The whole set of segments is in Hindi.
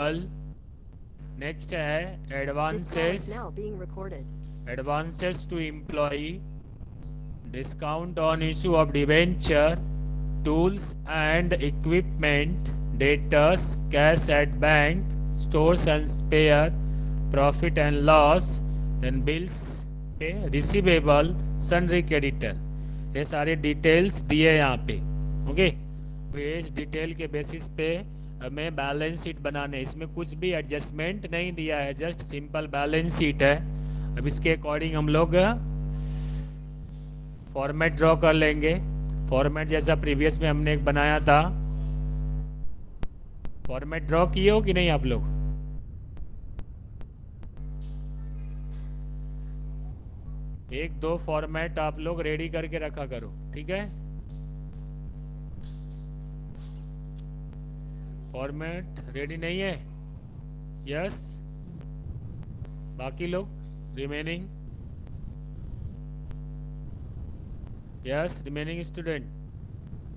नेक्स्ट है This call is advances, now being recorded. Advances to employee, discount on issue of debenture, tools and equipment, debtors, cash at bank, stores and spare, profit and loss, then bills पे receivable, sundry creditor, ये सारे डिटेल्स दिए यहाँ पे। ओके, इस डिटेल के बेसिस पे हमें बैलेंस शीट बनाने, इसमें कुछ भी एडजस्टमेंट नहीं दिया है, जस्ट सिंपल बैलेंस शीट है। अब इसके अकॉर्डिंग हम लोग फॉर्मेट ड्रॉ कर लेंगे। फॉर्मेट जैसा प्रीवियस में हमने एक बनाया था, फॉर्मेट ड्रॉ किए हो कि नहीं आप लोग? एक दो फॉर्मेट आप लोग रेडी करके रखा करो, ठीक है? फॉर्मेट रेडी नहीं है? यस, बाकी लोग remaining, yes remaining student,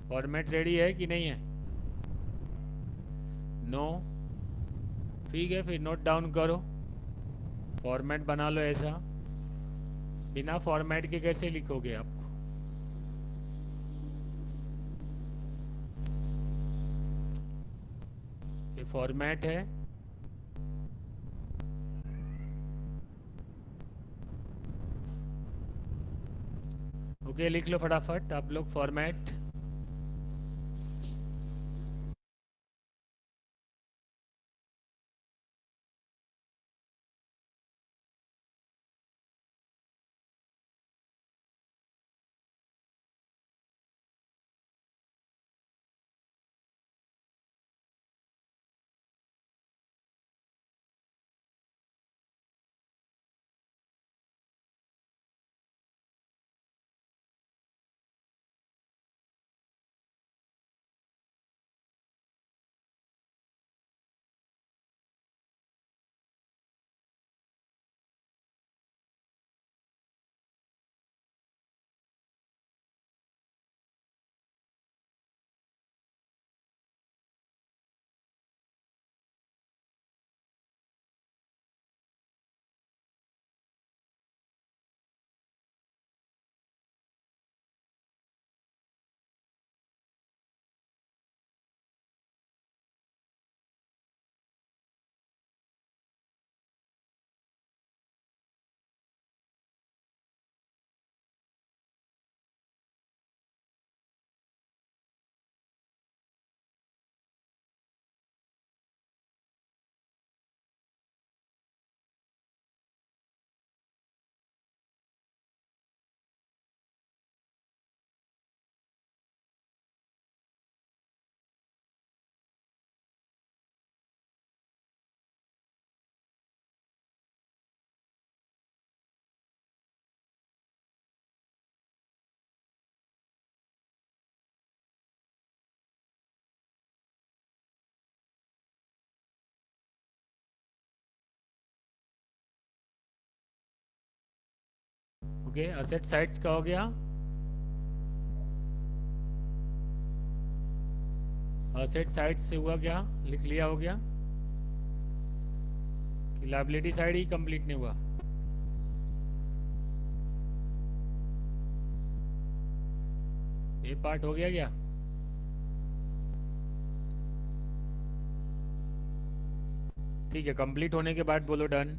format ready है कि नहीं है? नो, ठीक है, फिर नोट डाउन करो, फॉर्मेट बना लो ऐसा। बिना फॉर्मेट के कैसे लिखोगे आपको? ये फॉर्मेट है। ओके, लिख लो फटाफट आप लोग फॉर्मेट। ओके, असेट साइड्स का हो गया। असेट साइड से हुआ क्या, लिख लिया हो गया कि लाइबिलिटी साइड ही कंप्लीट नहीं हुआ? ये पार्ट हो गया क्या? ठीक है, कंप्लीट होने के बाद बोलो डन।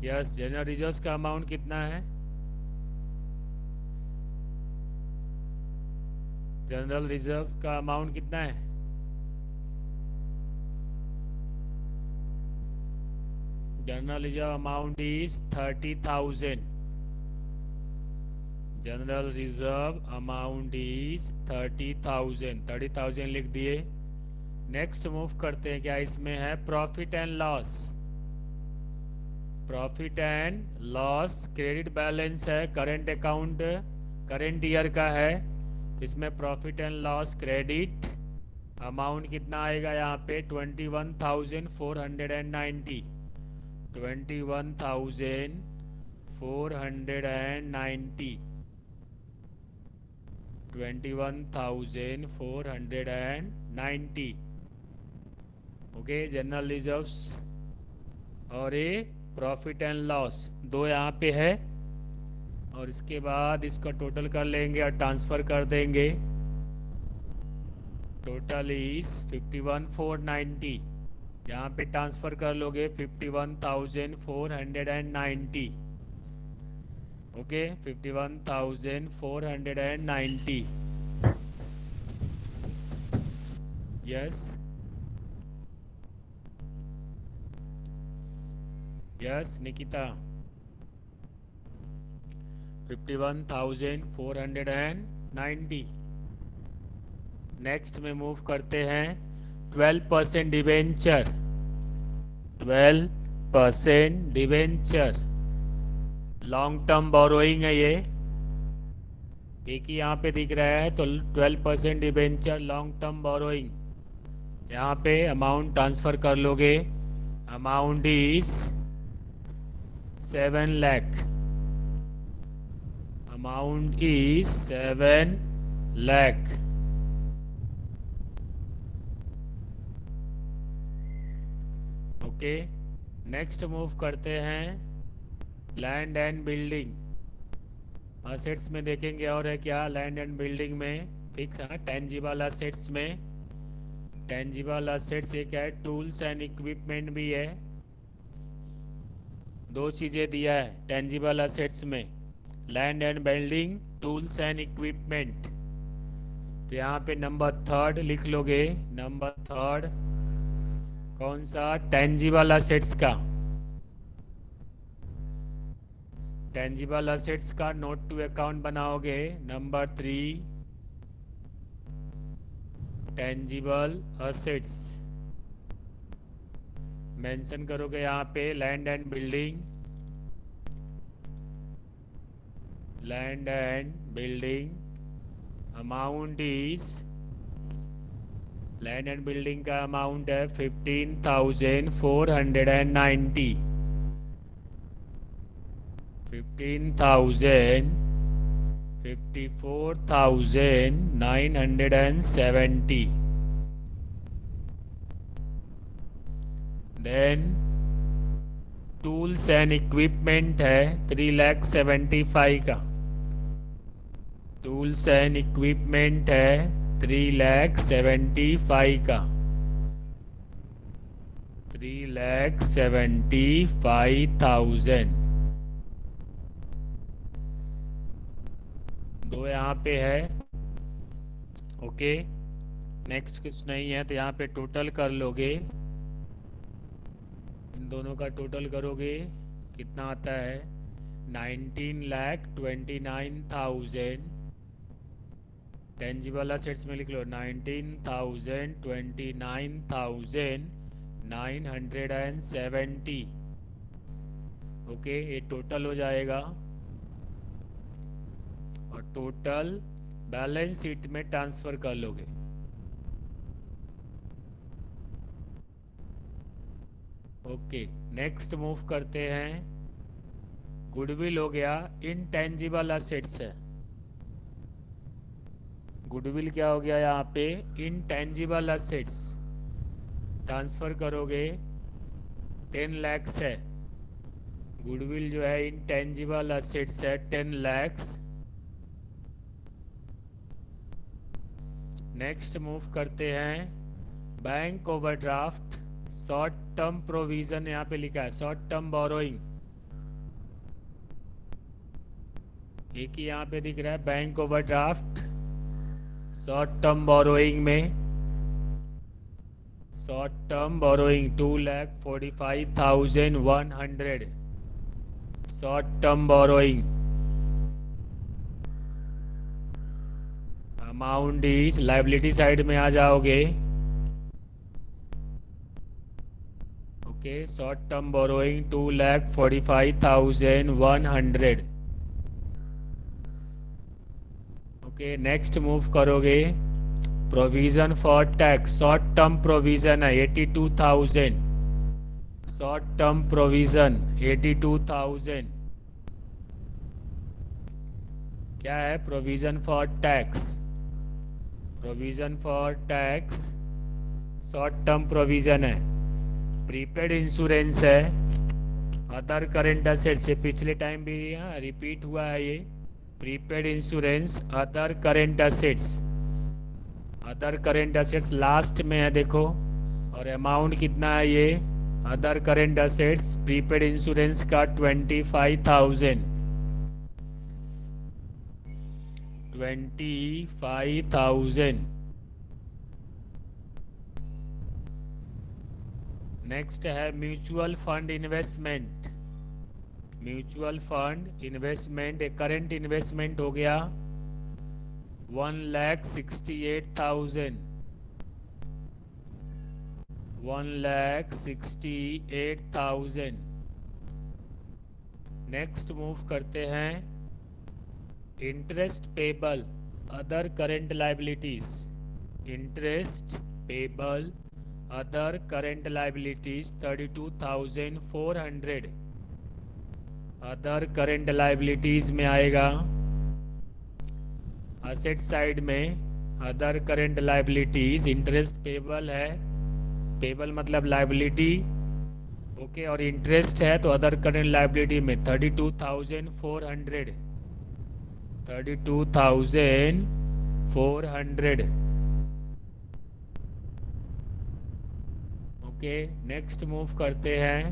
यस, जनरल रिजर्व्स का अमाउंट कितना है? जनरल रिजर्व्स का अमाउंट कितना है? General reserve amount is 30,000. General reserve amount is 30,000. 30,000 लिख दिए. नेक्स्ट मूव करते हैं. क्या इसमें है? Profit and loss. Profit and loss credit balance है, करंट अकाउंट करंट ईयर का है, तो इसमें profit and loss credit amount कितना आएगा यहाँ पे? 21,490. 21,490. 21,490. ओके, जनरल रिजर्व्स और ये प्रॉफिट एंड लॉस दो यहाँ पे है, और इसके बाद इसका टोटल कर लेंगे और ट्रांसफर कर देंगे. Total is 51,490. यहाँ पे ट्रांसफर कर लोगे 51,490. Okay, 51,490. Yes yes Nikita, 51,490. Next में मूव करते हैं. 12% debenture. 12% debenture long term borrowing है ये, एक ही यहाँ पे दिख रहा है, तो 12% डिवेंचर लॉन्ग टर्म बोरोइंग. यहाँ पे अमाउंट ट्रांसफर कर लोगे. Amount is 7 lakh. Amount is 7 lakh. Okay, next move करते हैं. लैंड एंड बिल्डिंग असेट्स में देखेंगे. और है क्या लैंड एंड बिल्डिंग में? फिक्स है. टेंजिबल असेट्स में, टेंजिबल असेट्स ये क्या है? टूल्स एंड इक्विपमेंट भी है. दो चीज़ें दिया है टेंजिबल असेट्स में, land and building, tools and equipment. तो यहाँ पे नंबर 3 लिख लोगे. नंबर 3 कौन सा? टेंजिबल असेट्स का. टेंजिबल असेट्स का नोट टू अकाउंट बनाओगे. नंबर 3 टेंजिबल असेट्स मेंशन करोगे यहाँ पे. Land and building, land and building amount is, land and building का अमाउंट है 15,490. 54,970. देन टूल्स एंड इक्विपमेंट है 3,75,000 का. टूल्स एंड इक्विपमेंट है 3,75,000 का. 3,75,000. दो यहाँ पे है. ओके, नेक्स्ट कुछ नहीं है, तो यहाँ पे टोटल कर लोगे. इन दोनों का टोटल करोगे कितना आता है? 19,29,000. टेंजिबल असेट्स में लिख लो 19,29,970. ओके, ये टोटल हो जाएगा और टोटल बैलेंस शीट में ट्रांसफर कर लोगे. ओके, नेक्स्ट मूव करते हैं. गुडविल हो गया, इनटेंजिबल असेट्स है. गुडविल क्या हो गया यहाँ पे? Intangible assets. ट्रांसफर करोगे 10 lakhs है. गुडविल जो है इनटेंजिबल असेट्स है 10 lakhs. नेक्स्ट मूव करते हैं. Bank overdraft short term provision यहाँ पे लिखा है, शॉर्ट टर्म बोरोइंग. एक ही यहाँ पे दिख रहा है bank overdraft short term borrowing में, short term borrowing 2,45,100 short term borrowing amount is, liability side में आ जाओगे। Okay, short term borrowing 2,45,100। Okay, next move करोगे, provision for tax short term provision है 82,000, शॉर्ट टर्म प्रोविजन 82,000। क्या है provision for tax? Provision for tax short term provision है, प्रीपेड इंश्योरेंस है, अदर करेंट एसेट्स, ये पिछले टाइम भी रिपीट हुआ है ये, prepaid insurance other current assets, other current assets last में है देखो, और अमाउंट कितना है ये other current assets prepaid insurance का 25,000, 25,000। नेक्स्ट है mutual fund investment, mutual fund investment एक करंट इन्वेस्टमेंट हो गया 1,68,000, 1,68,000। नेक्स्ट मूव करते हैं interest payable other current liabilities, interest payable other current liabilities 32,400, other current liabilities में आएगा असेट साइड में, other current liabilities interest payable है, पेबल मतलब लाइबिलिटी, ओके, और इंटरेस्ट है तो अदर करंट लाइबिलिटी में 32,400, 32,400। ओके, नेक्स्ट मूव करते हैं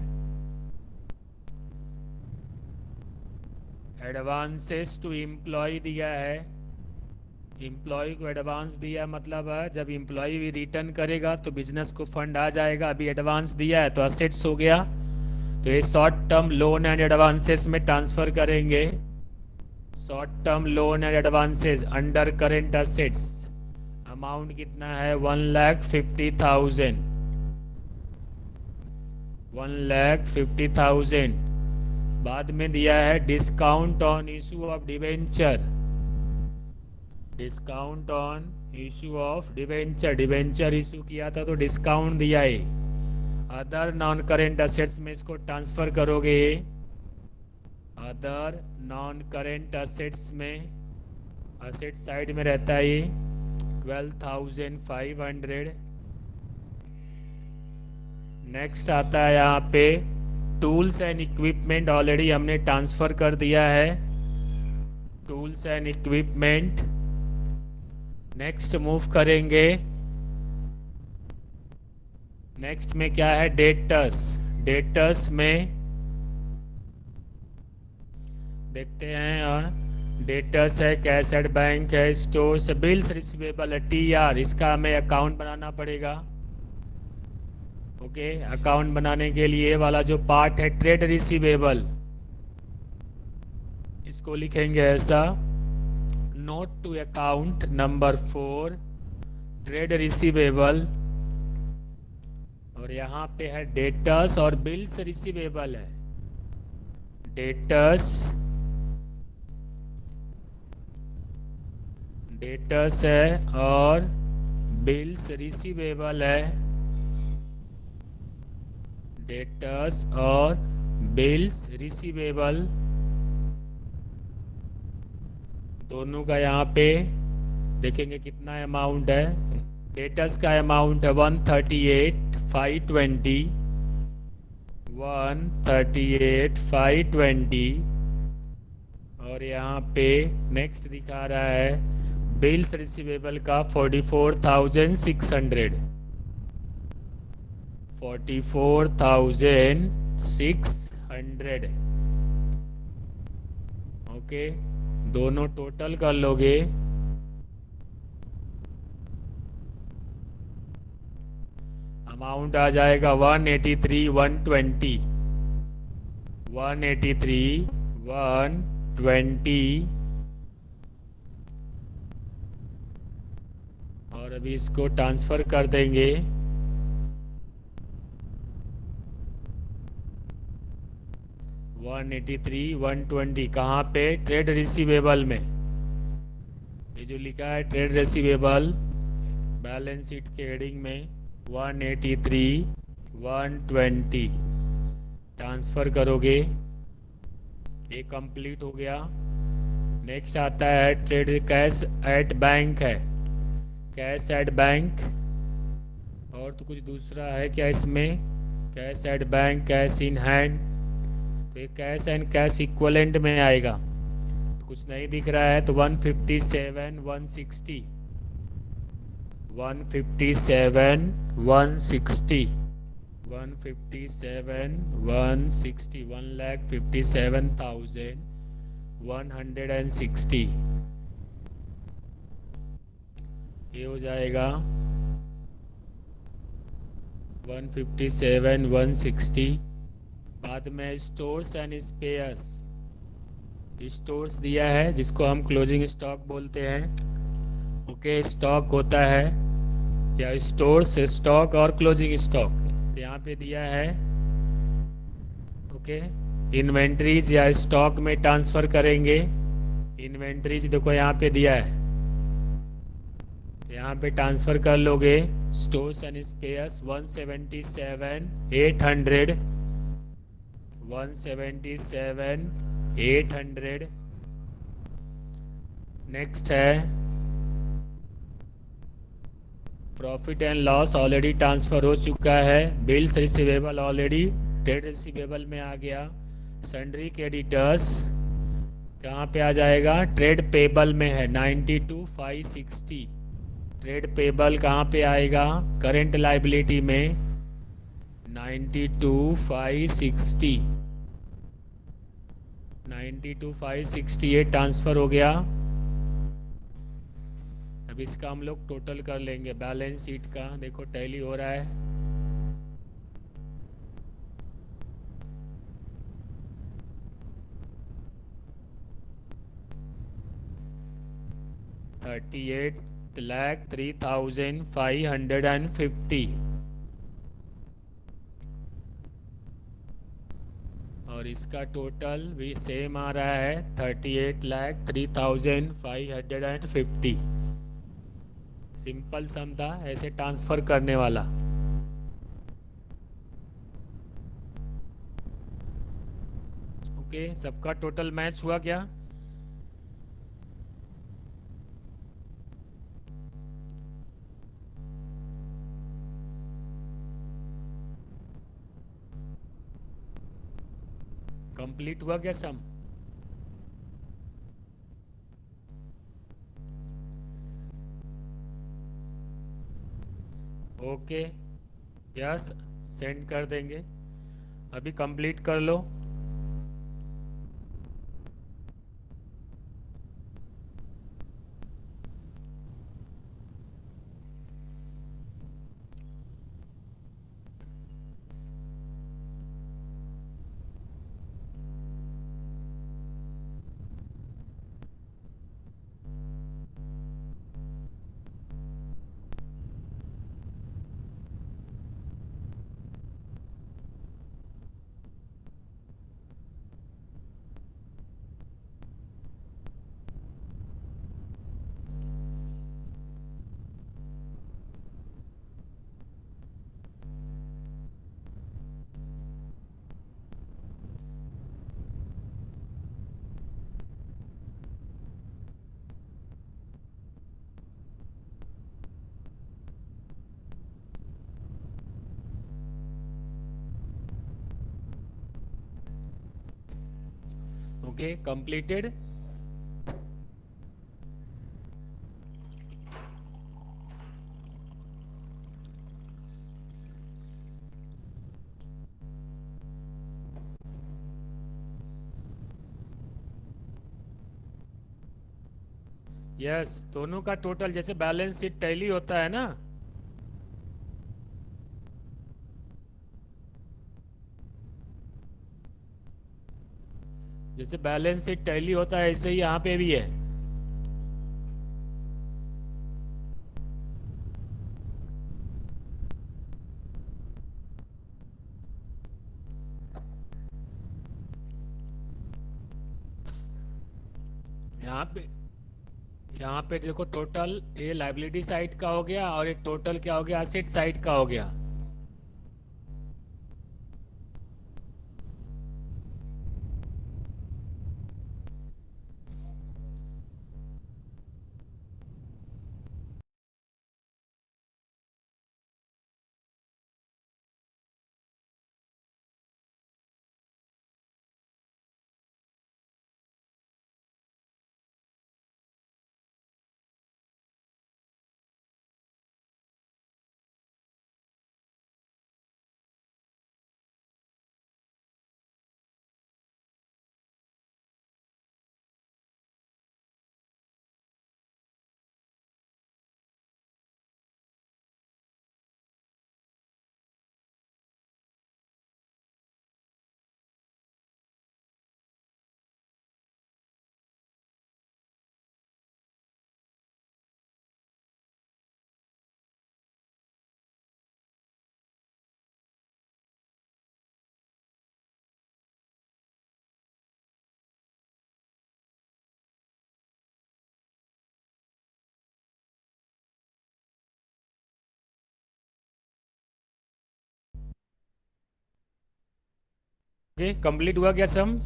एडवांसेस टू एम्प्लॉय दिया है, एम्प्लॉय को एडवांस दिया मतलब है जब एम्प्लॉय भी रिटर्न करेगा तो बिजनेस को फंड आ जाएगा, अभी एडवांस दिया है तो असेट्स हो गया, तो ये short term loan and advances में ट्रांसफर करेंगे, short term loan and advances under current assets, amount कितना है 1,50,000, 1,50,000। बाद में दिया है discount on issue of debenture, discount on issue of debenture, debenture issue किया था तो डिस्काउंट दिया है, अदर नॉन करेंट असेट्स में इसको ट्रांसफर करोगे, अदर नॉन करेंट असेट्स में, असेट साइड में रहता है ये 12,500। नेक्स्ट आता है यहाँ पे टूल्स एंड इक्विपमेंट, ऑलरेडी हमने ट्रांसफर कर दिया है, tools and equipment. Next move करेंगे, नेक्स्ट में क्या है डेटर्स, डेटर्स में देखते हैं, डेटर्स है कैश एट बैंक है, स्टोर्स, बिल्स रिसीवेबल है TR, इसका हमें अकाउंट बनाना पड़ेगा। ओके, अकाउंट बनाने के लिए वाला जो पार्ट है ट्रेड रिसीवेबल, इसको लिखेंगे ऐसा, note to account number 4 trade receivable, और यहाँ पे है डेटर्स और बिल्स रिसीवेबल है, डेटर्स, डेटर्स है और बिल्स रिसीवेबल है, डेटर्स और बिल्स रिसीवेबल दोनों का यहाँ पे देखेंगे कितना अमाउंट है, डेटर्स का अमाउंट है 138,520, 138,520, और यहाँ पे नेक्स्ट दिखा रहा है बिल्स रिसीवेबल का 44,600, 44,600। ओके, दोनों टोटल कर लोगे, अमाउंट आ जाएगा 183,120, 183,120। और अभी इसको ट्रांसफर कर देंगे 183,120 कहाँ पे? ट्रेड रिसीवेबल में। ये जो लिखा है ट्रेड रिसीवेबल बैलेंस शीट के हेडिंग में 183,120 ट्रांसफर करोगे, ये कंप्लीट हो गया। नेक्स्ट आता है ट्रेड कैश एट बैंक है, कैश एट बैंक। और तो कुछ दूसरा है क्या इसमें? Cash at bank, cash in hand, तो ये कैश एंड कैश इक्वलेंट में आएगा। तो कुछ नहीं दिख रहा है तो 157,160, 157,160, 157,160, 1,57,160। ये हो जाएगा 157,160। बाद में स्टोर्स एंड स्पेयर्स, स्टोर्स दिया है जिसको हम क्लोजिंग स्टॉक बोलते हैं। ओके, स्टॉक होता है या स्टोर्स, स्टॉक और क्लोजिंग स्टॉक, तो यहाँ पे दिया है। ओके, इन्वेंट्रीज या स्टॉक में ट्रांसफर करेंगे। इन्वेंट्रीज देखो यहाँ पे दिया है, यहाँ पे ट्रांसफर कर लोगे। Stores and spheres 177,800, 177,800। नेक्स्ट है profit and loss, already transfer हो चुका है। Bills receivable already trade receivable में आ गया। सन्ड्री क्रेडिटर्स कहाँ पे आ जाएगा? ट्रेड पेबल में है 92,560। ट्रेड पेबल कहाँ पे आएगा? करेंट लाइबिलिटी में 92,560, 92,560 ये ट्रांसफर हो गया। अब इसका हम लोग टोटल कर लेंगे बैलेंस शीट का। देखो टैली हो रहा है। $38,03,550 और इसका टोटल भी सेम आ रहा है 38,03,550। सिंपल सम था ऐसे ट्रांसफर करने वाला। ओके, सबका टोटल मैच हुआ क्या? कंप्लीट हुआ क्या सम? ओके, यस, सेंड कर देंगे। अभी कंप्लीट कर लो। Okay, completed. यस, दोनों का टोटल जैसे बैलेंस शीट टैली होता है ना, जैसे बैलेंस शीट टैली होता है ऐसे ही यहाँ पे भी है। यहाँ पे यहाँ पे देखो, टोटल ये लाइबिलिटी साइड का हो गया और ये टोटल क्या हो गया, एसेट साइड का हो गया। ओके, कंप्लीट हुआ क्या सम?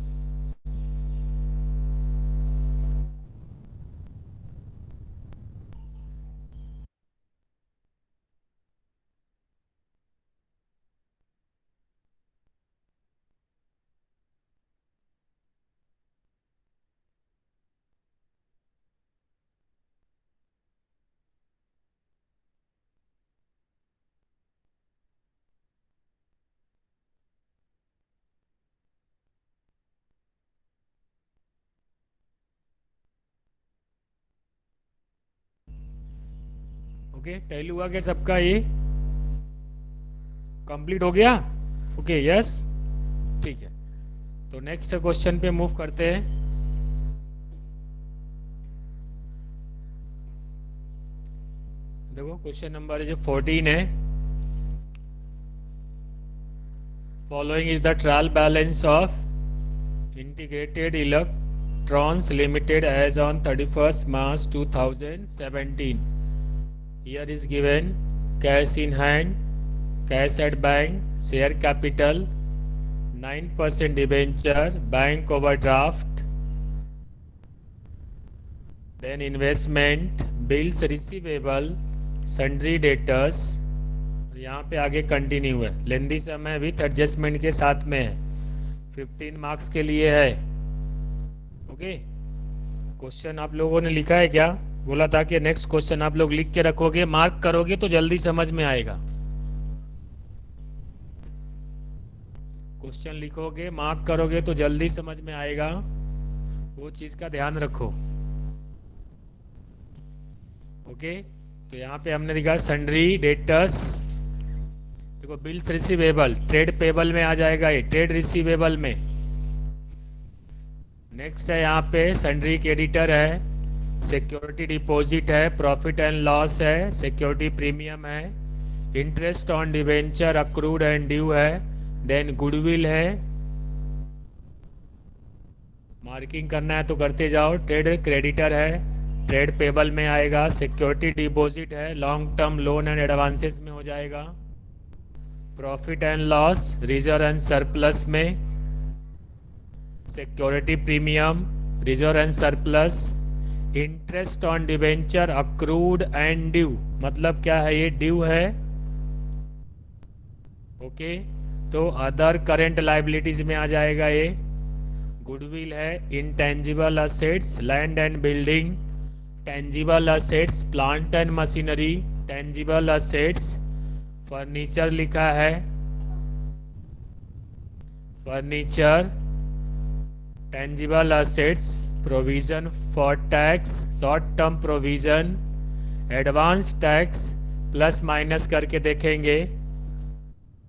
ओके, टैली हुआ क्या सबका ये? कंप्लीट हो गया? ओके, यस, ठीक है। तो नेक्स्ट क्वेश्चन पे मूव करते हैं। देखो, क्वेश्चन नंबर जो 14 है, following is the trial balance of integrated electrons limited as on 31st March 2017. Here is given cash in hand, cash at bank, share capital, 9% debenture, bank overdraft, then investment, bills receivable, sundry debtors। यहाँ पे आगे कंटिन्यू है, लेंदी समय विथ एडजस्टमेंट के साथ में है, 15 मार्क्स के लिए है। ओके, क्वेश्चन आप लोगों ने लिखा है क्या? बोला था कि नेक्स्ट क्वेश्चन आप लोग लिख के रखोगे, मार्क करोगे तो जल्दी समझ में आएगा। क्वेश्चन लिखोगे, मार्क करोगे तो जल्दी समझ में आएगा, वो चीज का ध्यान रखो। ओके, तो यहाँ पे हमने लिखा सन्ड्री डेटर्स। देखो, बिल्स रिसीवेबल ट्रेड पेबल में आ जाएगा, ये ट्रेड रिसीवेबल में। नेक्स्ट है यहाँ पे सन्ड्री क्रेडिटर है, सिक्योरिटी डिपॉजिट है, प्रॉफिट एंड लॉस है, सिक्योरिटी प्रीमियम है, interest on debenture accrued and due है, देन गुडविल है। मार्किंग करना है तो करते जाओ। ट्रेड क्रेडिटर है, ट्रेड पेबल में आएगा, सिक्योरिटी डिपॉजिट है, long term loan and advances में हो जाएगा, profit and loss reserve and surplus में, security premium reserve and surplus, interest on debenture accrued and due. मतलब क्या है, ये ड्यू है। ओके, तो अदर करेंट लाइबिलिटीज में आ जाएगा ये। गुडविल है, intangible assets, land and building, tangible assets, plant and machinery, tangible assets, furniture लिखा है, furniture, tangible assets, provision for tax, short term provision, advance tax, plus minus करके देखेंगे।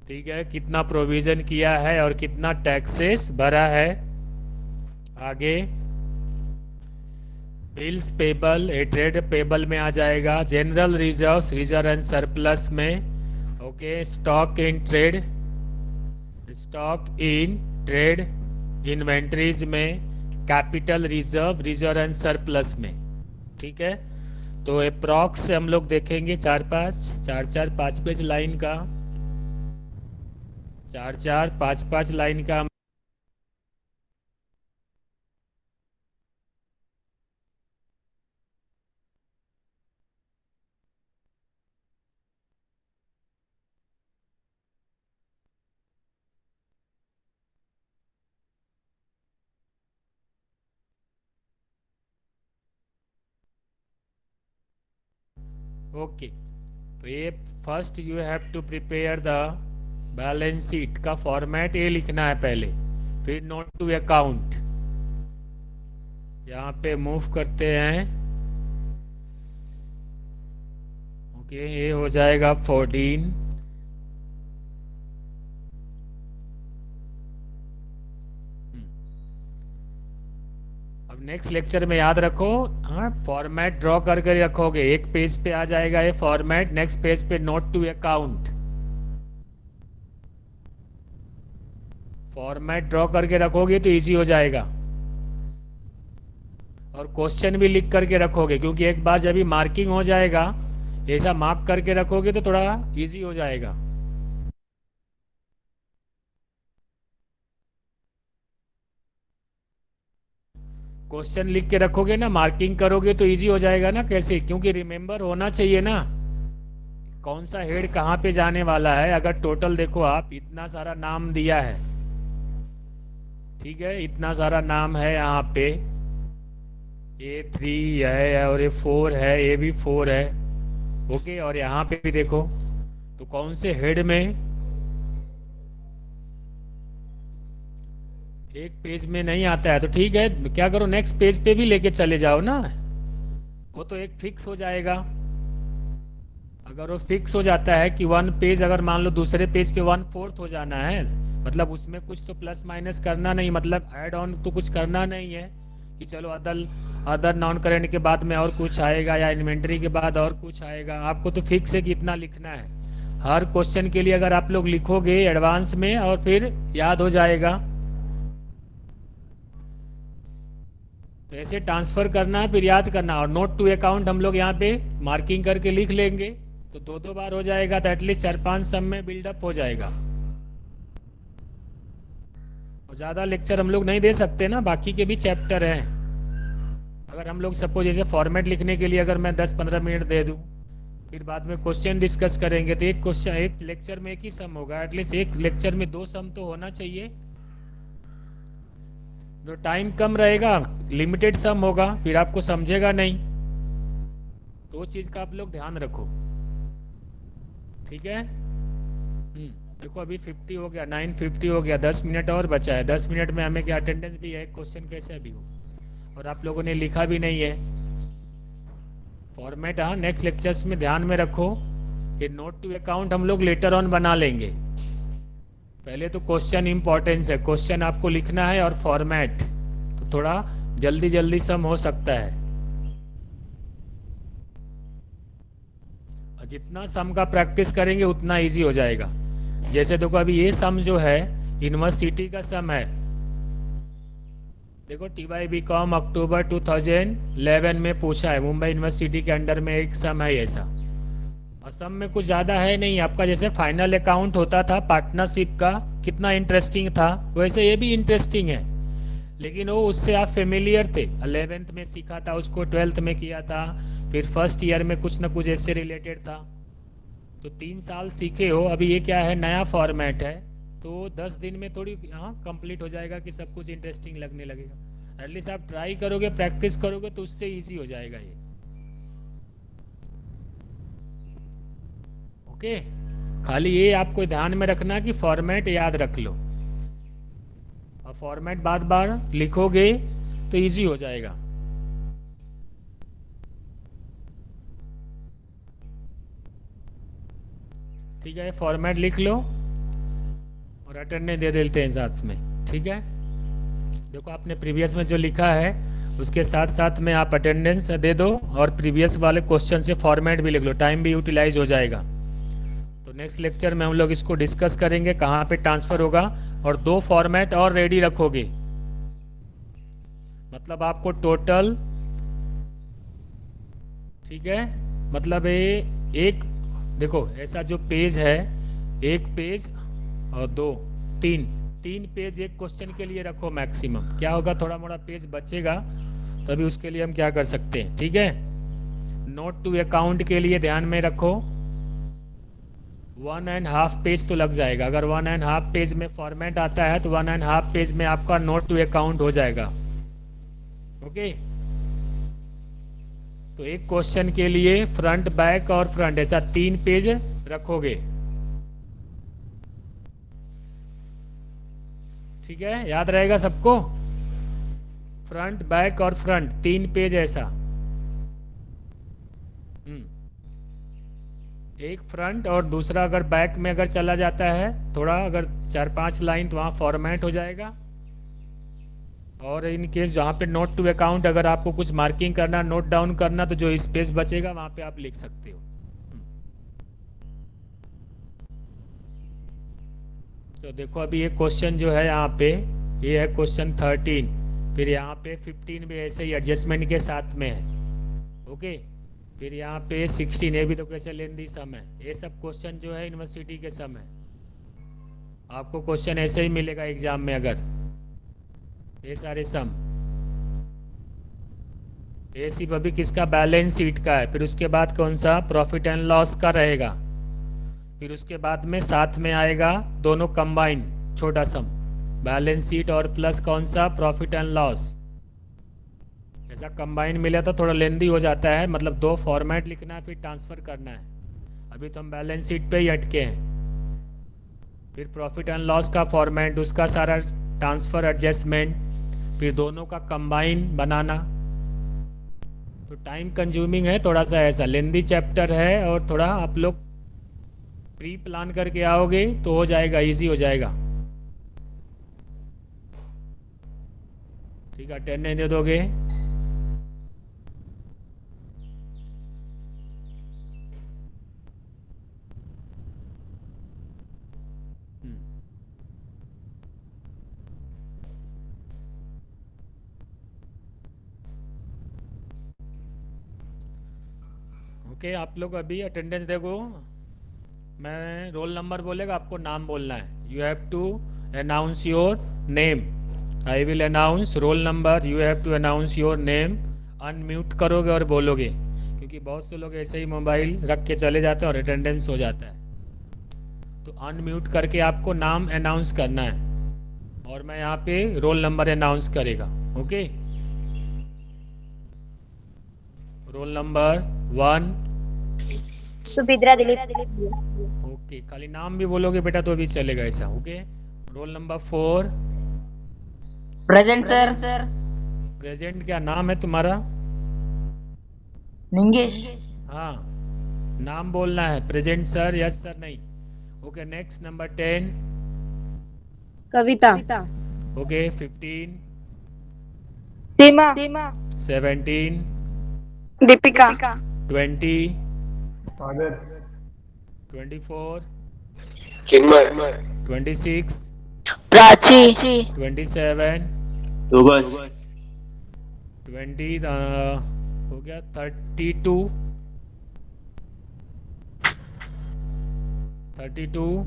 ठीक है, कितना प्रोविजन किया है और कितना टैक्सेस भरा है। आगे bills payable, a trade payable में आ जाएगा। General reserves, reserve and surplus में। Okay, stock in trade, stock in trade, inventories में। Capital reserve, reserve and surplus में। ठीक है, तो अप्रॉक्स से हम लोग देखेंगे चार पाँच पेज लाइन का, चार पाँच लाइन का। ओके, तो ये first you have to prepare the balance sheet का फॉर्मेट, ये लिखना है पहले। फिर नोट टू अकाउंट, यहाँ पे मूव करते हैं। ओके, ये हो जाएगा 14। अब नेक्स्ट लेक्चर में याद रखो, हाँ, फॉर्मेट ड्रॉ करके रखोगे। एक पेज पे आ जाएगा ये फॉर्मेट, नेक्स्ट पेज पे note to account. Format draw करके रखोगे तो इजी हो जाएगा। और क्वेश्चन भी लिख करके रखोगे, क्योंकि एक बार जब भी मार्किंग हो जाएगा, ऐसा मार्क करके रखोगे तो थोड़ा इजी हो जाएगा। क्वेश्चन लिख के रखोगे ना, मार्किंग करोगे तो इजी हो जाएगा ना। कैसे? क्योंकि रिमेंबर होना चाहिए ना कौन सा हेड कहाँ पे जाने वाला है। अगर टोटल देखो आप, इतना सारा नाम दिया है, ठीक है, इतना सारा नाम है यहाँ पे। A3 है और A4 है, ये भी 4 है। ओके, और यहाँ पे भी देखो, तो कौन से हेड में एक पेज में नहीं आता है तो ठीक है, क्या करो, नेक्स्ट पेज पे भी लेके चले जाओ ना, वो तो एक फिक्स हो जाएगा। अगर वो फिक्स हो जाता है कि वन पेज, अगर मान लो दूसरे पेज पे 1/4 हो जाना है, मतलब उसमें कुछ तो प्लस माइनस करना नहीं, मतलब ऐड ऑन तो कुछ करना नहीं है कि चलो अदर नॉन करेंट के बाद में और कुछ आएगा या इन्वेंटरी के बाद और कुछ आएगा। आपको तो फिक्स है कि इतना लिखना है। हर क्वेश्चन के लिए अगर आप लोग लिखोगे एडवांस में और फिर याद हो जाएगा। तो ऐसे ट्रांसफर करना है, फिर याद करना। और नोट टू अकाउंट हम लोग यहाँ पे मार्किंग करके लिख लेंगे, तो दो बार हो जाएगा, तो एटलीस्ट 4-5 सम में बिल्डअप हो जाएगा। और ज़्यादा लेक्चर हम लोग नहीं दे सकते ना, बाकी के भी चैप्टर हैं। अगर हम लोग सपोज जैसे फॉर्मेट लिखने के लिए अगर मैं 10-15 मिनट दे दूँ, फिर बाद में क्वेश्चन डिस्कस करेंगे, तो एक क्वेश्चन एक लेक्चर में एक ही सम होगा। एटलीस्ट एक लेक्चर में 2 सम तो होना चाहिए। जो टाइम कम रहेगा, लिमिटेड सम होगा, फिर आपको समझेगा नहीं। तो चीज़ का आप लोग ध्यान रखो, ठीक है। देखो अभी 50 हो गया, 9:50 हो गया, 10 मिनट और बचा है। 10 मिनट में हमें क्या अटेंडेंस भी है, क्वेश्चन कैसे भी हो, और आप लोगों ने लिखा भी नहीं है फॉर्मेट। हाँ, नेक्स्ट लेक्चर्स में ध्यान में रखो कि नोट टू अकाउंट हम लोग लेटर ऑन बना लेंगे। पहले तो क्वेश्चन इंपॉर्टेंस है, क्वेश्चन आपको लिखना है, और फॉर्मेट तो थोड़ा जल्दी जल्दी सम हो सकता है। और जितना सम का प्रैक्टिस करेंगे उतना इजी हो जाएगा। जैसे देखो अभी ये सम जो है यूनिवर्सिटी का सम है। देखो TY BCom अक्टूबर 2011 में पूछा है, मुंबई यूनिवर्सिटी के अंडर में एक सम है ऐसा। असम में कुछ ज़्यादा है नहीं आपका, जैसे फाइनल अकाउंट होता था पार्टनरशिप का, कितना इंटरेस्टिंग था, वैसे ये भी इंटरेस्टिंग है। लेकिन वो उससे आप फेमिलियर थे, 11th में सीखा था उसको, 12th में किया था, फिर फर्स्ट ईयर में कुछ ना कुछ ऐसे रिलेटेड था। तो 3 साल सीखे हो। अभी ये क्या है, नया फॉर्मेट है, तो 10 दिन में थोड़ी हाँ कंप्लीट हो जाएगा कि सब कुछ इंटरेस्टिंग लगने लगेगा। एटलीस्ट आप ट्राई करोगे, प्रैक्टिस करोगे, तो उससे ईजी हो जाएगा ये। ओके, खाली ये आपको ध्यान में रखना कि फॉर्मेट याद रख लो। और फॉर्मेट बार बार लिखोगे तो इजी हो जाएगा। ठीक है, फॉर्मेट लिख लो और अटेंडेंस दे देते हैं साथ में। ठीक है, देखो आपने प्रीवियस में जो लिखा है उसके साथ साथ में आप अटेंडेंस दे दो और प्रीवियस वाले क्वेश्चन से फॉर्मेट भी लिख लो, टाइम भी यूटिलाइज हो जाएगा। तो नेक्स्ट लेक्चर में हम लोग इसको डिस्कस करेंगे कहाँ पे ट्रांसफ़र होगा, और 2 फॉर्मेट और रेडी रखोगे, मतलब आपको टोटल, ठीक है, मतलब ये एक, देखो ऐसा जो पेज है, एक पेज और 2, 3 पेज एक क्वेश्चन के लिए रखो मैक्सिमम। क्या होगा, थोड़ा मोड़ा पेज बचेगा तो अभी उसके लिए हम क्या कर सकते हैं। ठीक है, नोट टू अकाउंट के लिए ध्यान में रखो 1.5 पेज तो लग जाएगा। अगर 1.5 पेज में फॉर्मेट आता है तो 1.5 पेज में आपका नोट टू अकाउंट हो जाएगा। ओके, तो एक क्वेश्चन के लिए फ्रंट बैक और फ्रंट ऐसा 3 पेज रखोगे। ठीक है, याद रहेगा सबको, फ्रंट बैक और फ्रंट 3 पेज ऐसा। एक फ्रंट और दूसरा अगर बैक में अगर चला जाता है थोड़ा, अगर 4-5 लाइन तो वहाँ फॉर्मेट हो जाएगा। और इन केस जहाँ पे नोट टू अकाउंट अगर आपको कुछ मार्किंग करना, नोट डाउन करना, तो जो स्पेस बचेगा वहाँ पे आप लिख सकते हो। तो देखो अभी ये क्वेश्चन जो है यहाँ पे, ये है क्वेश्चन 13, फिर यहाँ पे 15 भी ऐसे ही एडजस्टमेंट के साथ में है। ओके, फिर यहाँ पे 16, ये भी तो कैसे लेंदी सम है। ये सब क्वेश्चन जो है यूनिवर्सिटी के सम है, आपको क्वेश्चन ऐसे ही मिलेगा एग्जाम में। अगर ये सारे सम, ये सिर्फ अभी किसका, बैलेंस शीट का है। फिर उसके बाद कौन सा, प्रॉफिट एंड लॉस का रहेगा। फिर उसके बाद में साथ में आएगा दोनों कंबाइन छोटा सम, बैलेंस शीट और प्लस कौन सा, प्रॉफिट एंड लॉस। ऐसा कंबाइन मिला तो थोड़ा लेंदी हो जाता है, मतलब 2 फॉर्मेट लिखना है फिर ट्रांसफ़र करना है। अभी तो हम बैलेंस शीट पे ही अटके हैं। फिर प्रॉफिट एंड लॉस का फॉर्मेट, उसका सारा ट्रांसफ़र एडजस्टमेंट, फिर दोनों का कंबाइन बनाना, तो टाइम कंज्यूमिंग है थोड़ा सा, ऐसा लेंदी चैप्टर है। और थोड़ा आप लोग प्री प्लान करके आओगे तो हो जाएगा, इजी हो जाएगा। ठीक है, अटेंडेंस दे दोगे। ओके, आप लोग अभी अटेंडेंस देखो, मैं रोल नंबर बोलेगा, आपको नाम बोलना है। You have to announce your name. I will announce roll number, you have to announce your name. Unmute करोगे और बोलोगे, क्योंकि बहुत से लोग ऐसे ही मोबाइल रख के चले जाते हैं और अटेंडेंस हो जाता है। तो अनम्यूट करके आपको नाम अनाउंस करना है, और मैं यहाँ पे रोल नंबर अनाउंस करेगा। Okay, roll number 1। Subhidra Dilip. Okay, खाली नाम भी बोलोगे बेटा तो भी चलेगा ऐसा। Okay, roll number 4। Present sir. Present क्या नाम है तुम्हारा? निंगेश। हाँ, नाम बोलना है, प्रेजेंट सर, यस सर नहीं। Okay, next number 10। Kavita. Okay, 15। Seema. 17। Deepika. 20। Sagar. 24। Chinmay. 26। Prachi. 27। Subas. 20 हो गया। 32। 32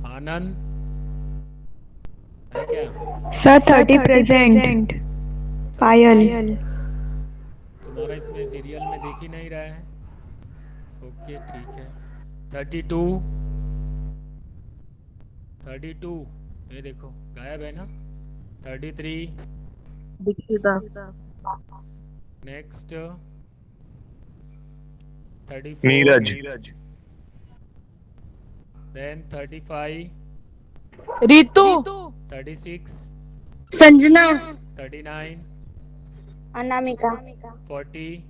आनंद है क्या? Sir 30 present. पायल। तुम्हारा इसमें सीरियल में देख ही नहीं रहा है। ओके, ठीक है। 32। 32 ये देखो गायब है ना। 33। दीक्षिता। नेक्स्ट 34। नीरज। देन 35। रितु। 36। संजना 39, अनामिका 40,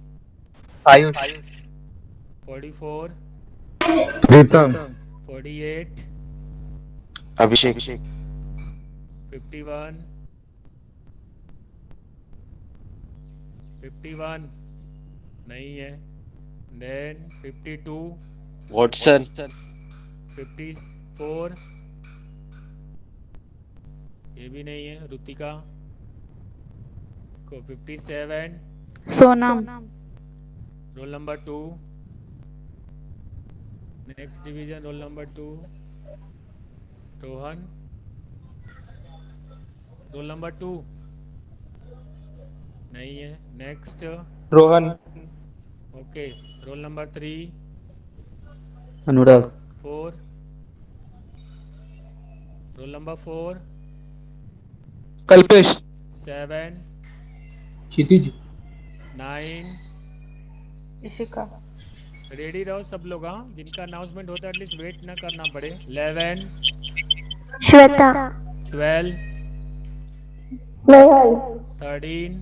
आयुष 44, प्रीतम 48, अभिषेक 51, 51 नहीं है, देन 52, वॉटसन 54 ये भी नहीं है, रुतिका को 57, Sonam roll number 2, next division roll number 2, Rohan roll number 2 नहीं है, next Rohan okay, roll number 3, अनुराग 4, रोल नंबर 4, कल्पेश 7, क्षितिज 9, इशिका रेडी रहो सब लोग, हाँ जिनका अनाउंसमेंट होता है एटलीस्ट वेट ना करना पड़े, 11, श्वेता 12, नेहल 13,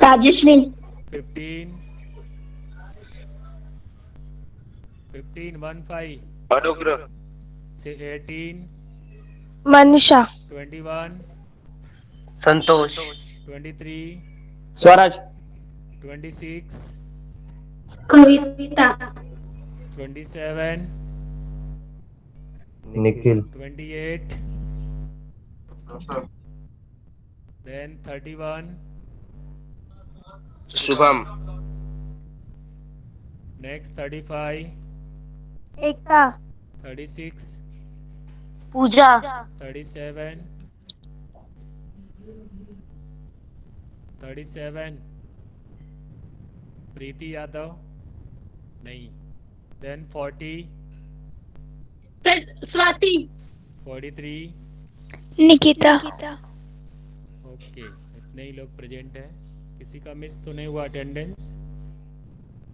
राजश्री 15, 15, अनुग्रह 18, मनीषा 21, संतोष 23, स्वराज 26, कविता 27, निखिल 28, then 31, शुभम next 35, एकता 36, पूजा 37, 37, प्रीति यादव नहीं, then 40, स्वाति 43, निकिता ओके इतने ही लोग प्रेजेंट हैं, किसी का मिस तो नहीं हुआ अटेंडेंस,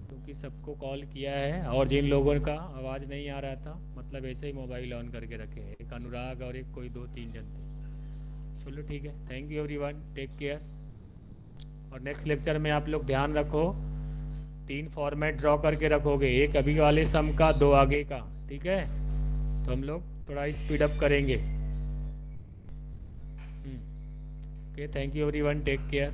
क्योंकि सबको कॉल किया है, और जिन लोगों का आवाज़ नहीं आ रहा था मतलब ऐसे ही मोबाइल ऑन करके रखे हैं, एक अनुराग और एक कोई 2-3 जन थे। चलो ठीक है, thank you everyone, take care. और नेक्स्ट लेक्चर में आप लोग ध्यान रखो 3 फॉर्मेट ड्रॉ करके रखोगे, एक अभी वाले सम का, 2 आगे का, ठीक है, तो हम लोग थोड़ा स्पीड अप करेंगे। Okay, thank you everyone, take care.